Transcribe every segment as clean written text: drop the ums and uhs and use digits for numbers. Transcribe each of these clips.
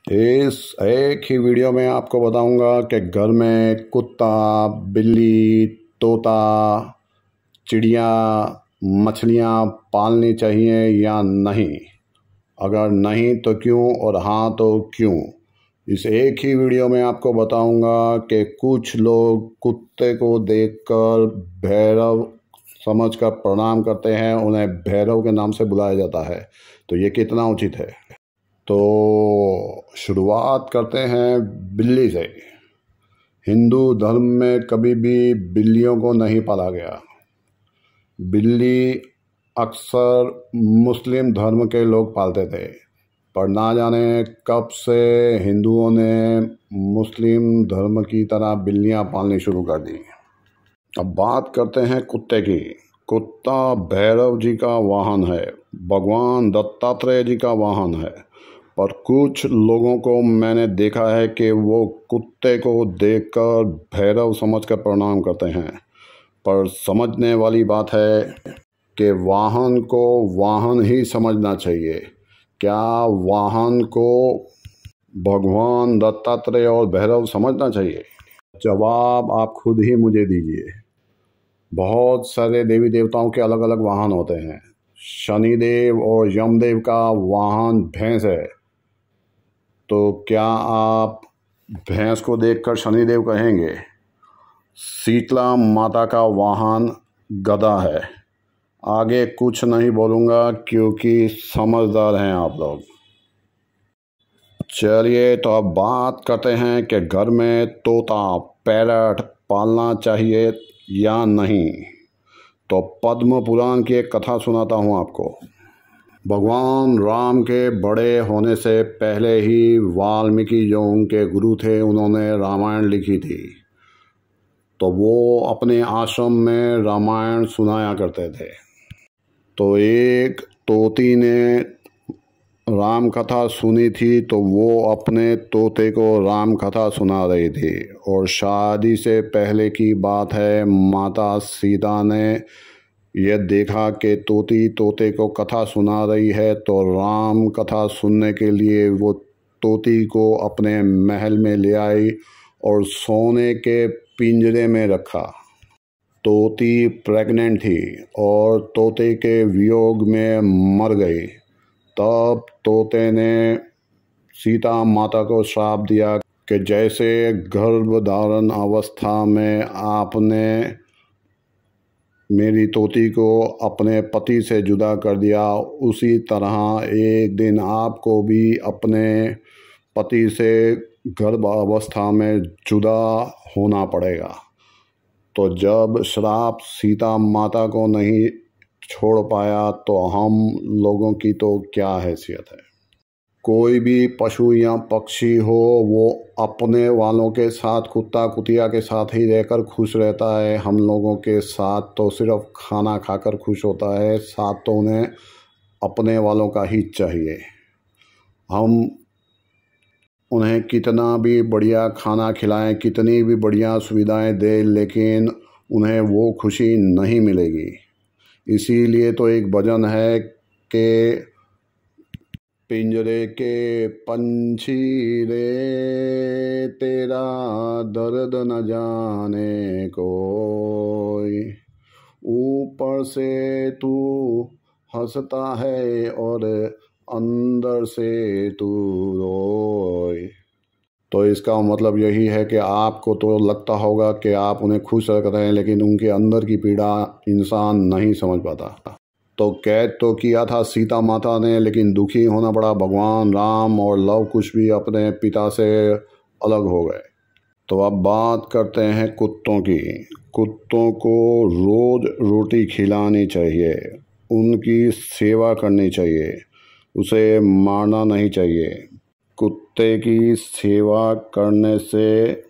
इस एक ही वीडियो में आपको बताऊंगा कि घर में कुत्ता, बिल्ली, तोता, चिड़िया, मछलियाँ पालनी चाहिए या नहीं। अगर नहीं तो क्यों, और हाँ तो क्यों। इस एक ही वीडियो में आपको बताऊंगा कि कुछ लोग कुत्ते को देखकर भैरव समझकर प्रणाम करते हैं, उन्हें भैरव के नाम से बुलाया जाता है। तो ये कितना उचित है। तो शुरुआत करते हैं बिल्ली से। हिंदू धर्म में कभी भी बिल्लियों को नहीं पाला गया। बिल्ली अक्सर मुस्लिम धर्म के लोग पालते थे, पर ना जाने कब से हिंदुओं ने मुस्लिम धर्म की तरह बिल्लियां पालनी शुरू कर दी। अब बात करते हैं कुत्ते की। कुत्ता भैरव जी का वाहन है, भगवान दत्तात्रेय जी का वाहन है। पर कुछ लोगों को मैंने देखा है कि वो कुत्ते को देखकर भैरव समझकर प्रणाम करते हैं। पर समझने वाली बात है कि वाहन को वाहन ही समझना चाहिए। क्या वाहन को भगवान दत्तात्रेय और भैरव समझना चाहिए? जवाब आप खुद ही मुझे दीजिए। बहुत सारे देवी देवताओं के अलग अलग वाहन होते हैं। शनिदेव और यमदेव का वाहन भैंस है, तो क्या आप भैंस को देखकर शनिदेव कहेंगे? शीतला माता का वाहन गधा है। आगे कुछ नहीं बोलूँगा क्योंकि समझदार हैं आप लोग। चलिए, तो अब बात करते हैं कि घर में तोता, पैरट पालना चाहिए या नहीं। तो पद्म पुराण की एक कथा सुनाता हूँ आपको। भगवान राम के बड़े होने से पहले ही वाल्मीकि जो उनके गुरु थे, उन्होंने रामायण लिखी थी। तो वो अपने आश्रम में रामायण सुनाया करते थे। तो एक तोती ने राम कथा सुनी थी, तो वो अपने तोते को राम कथा सुना रही थी। और शादी से पहले की बात है, माता सीता ने यह देखा कि तोती तोते को कथा सुना रही है, तो राम कथा सुनने के लिए वो तोती को अपने महल में ले आई और सोने के पिंजरे में रखा। तोती प्रेग्नेंट थी और तोते के वियोग में मर गई। तब तोते ने सीता माता को श्राप दिया कि जैसे गर्भधारण अवस्था में आपने मेरी तोती को अपने पति से जुदा कर दिया, उसी तरह एक दिन आपको भी अपने पति से गर्भ अवस्था में जुदा होना पड़ेगा। तो जब श्राप सीता माता को नहीं छोड़ पाया, तो हम लोगों की तो क्या हैसियत है। कोई भी पशु या पक्षी हो, वो अपने वालों के साथ, कुत्ता कुतिया के साथ ही रहकर खुश रहता है। हम लोगों के साथ तो सिर्फ खाना खाकर खुश होता है, साथ तो उन्हें अपने वालों का ही चाहिए। हम उन्हें कितना भी बढ़िया खाना खिलाएं, कितनी भी बढ़िया सुविधाएं दें, लेकिन उन्हें वो खुशी नहीं मिलेगी। इसीलिए तो एक भजन है कि पिंजरे के पंछी रे, तेरा दर्द न जाने कोई, ऊपर से तू हंसता है और अंदर से तू रोए। तो इसका मतलब यही है कि आपको तो लगता होगा कि आप उन्हें खुश रख रहे हैं, लेकिन उनके अंदर की पीड़ा इंसान नहीं समझ पाता। तो कैद तो किया था सीता माता ने, लेकिन दुखी होना पड़ा भगवान राम, और लव कुश भी अपने पिता से अलग हो गए। तो अब बात करते हैं कुत्तों की। कुत्तों को रोज़ रोटी खिलानी चाहिए, उनकी सेवा करनी चाहिए, उसे मारना नहीं चाहिए। कुत्ते की सेवा करने से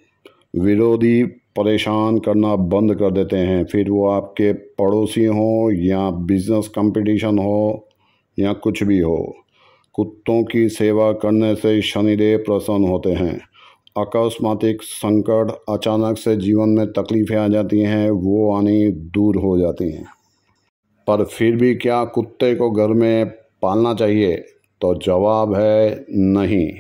विरोधी परेशान करना बंद कर देते हैं, फिर वो आपके पड़ोसी हों या बिजनेस कंपटीशन हो या कुछ भी हो। कुत्तों की सेवा करने से शनिदेव प्रसन्न होते हैं। अकस्मातिक संकट, अचानक से जीवन में तकलीफ़ें आ जाती हैं, वो आनी दूर हो जाती हैं। पर फिर भी क्या कुत्ते को घर में पालना चाहिए? तो जवाब है नहीं।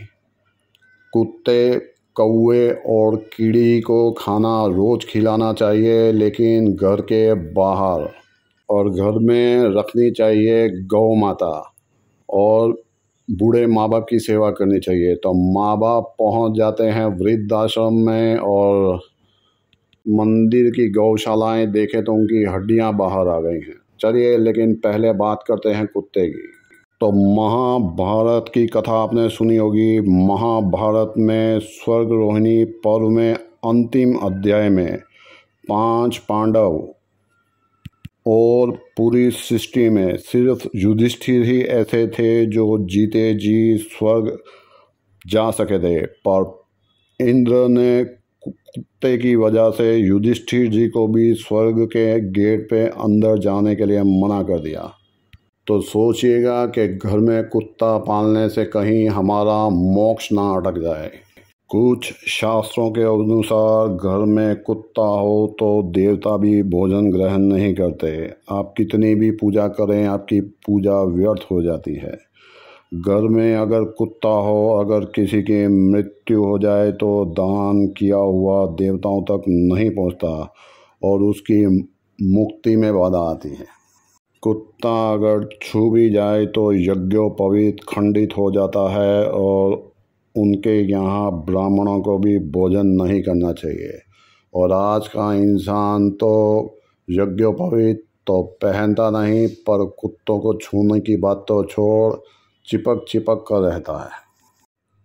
कुत्ते, कौवे और कीड़ी को खाना रोज़ खिलाना चाहिए, लेकिन घर के बाहर, और घर में रखनी चाहिए गौ माता, और बूढ़े माँ बाप की सेवा करनी चाहिए। तो माँ बाप पहुँच जाते हैं वृद्धाश्रम में, और मंदिर की गौशालाएं देखें तो उनकी हड्डियां बाहर आ गई हैं। चलिए, लेकिन पहले बात करते हैं कुत्ते की। तो महाभारत की कथा आपने सुनी होगी। महाभारत में स्वर्ग रोहिणी पर्व में अंतिम अध्याय में 5 पांडव और पूरी सृष्टि में सिर्फ युधिष्ठिर ही ऐसे थे जो जीते जी स्वर्ग जा सके थे, पर इंद्र ने कुत्ते की वजह से युधिष्ठिर जी को भी स्वर्ग के गेट पे अंदर जाने के लिए मना कर दिया। तो सोचिएगा कि घर में कुत्ता पालने से कहीं हमारा मोक्ष ना अटक जाए। कुछ शास्त्रों के अनुसार घर में कुत्ता हो तो देवता भी भोजन ग्रहण नहीं करते। आप कितनी भी पूजा करें, आपकी पूजा व्यर्थ हो जाती है। घर में अगर कुत्ता हो, अगर किसी की मृत्यु हो जाए तो दान किया हुआ देवताओं तक नहीं पहुंचता और उसकी मुक्ति में बाधा आती है। कुत्ता अगर छू भी जाए तो यज्ञोपवीत खंडित हो जाता है, और उनके यहाँ ब्राह्मणों को भी भोजन नहीं करना चाहिए। और आज का इंसान तो यज्ञोपवीत तो पहनता नहीं, पर कुत्तों को छूने की बात तो छोड़, चिपक चिपक कर रहता है।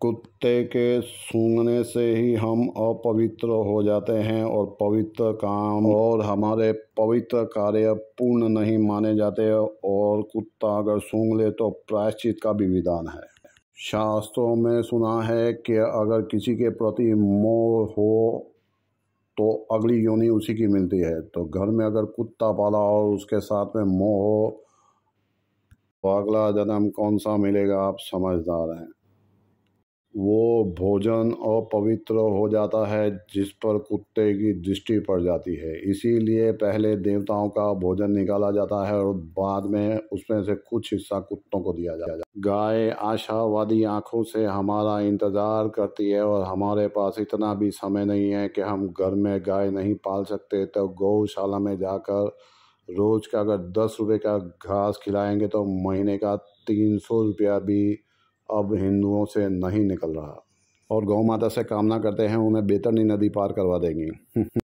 कुत्ते के सूंघने से ही हम अपवित्र हो जाते हैं और पवित्र काम और हमारे पवित्र कार्य पूर्ण नहीं माने जाते, और कुत्ता अगर सूंघ ले तो प्रायश्चित का भी विधान है। शास्त्रों में सुना है कि अगर किसी के प्रति मोह हो तो अगली योनि उसी की मिलती है। तो घर में अगर कुत्ता पाला और उसके साथ में मोह हो तो अगला जन्म कौन सा मिलेगा, आप समझदार हैं। वो भोजन अपवित्र हो जाता है जिस पर कुत्ते की दृष्टि पड़ जाती है। इसीलिए पहले देवताओं का भोजन निकाला जाता है और बाद में उसमें से कुछ हिस्सा कुत्तों को दिया जाता है। गाय आशावादी आंखों से हमारा इंतज़ार करती है, और हमारे पास इतना भी समय नहीं है कि हम घर में गाय नहीं पाल सकते। तो गौशाला में जाकर रोज़ का अगर 10 रुपये का घास खिलाएंगे तो महीने का 300 रुपया भी अब हिंदुओं से नहीं निकल रहा। और गौ माता से कामना करते हैं उन्हें बैतरणी नदी पार करवा देंगी।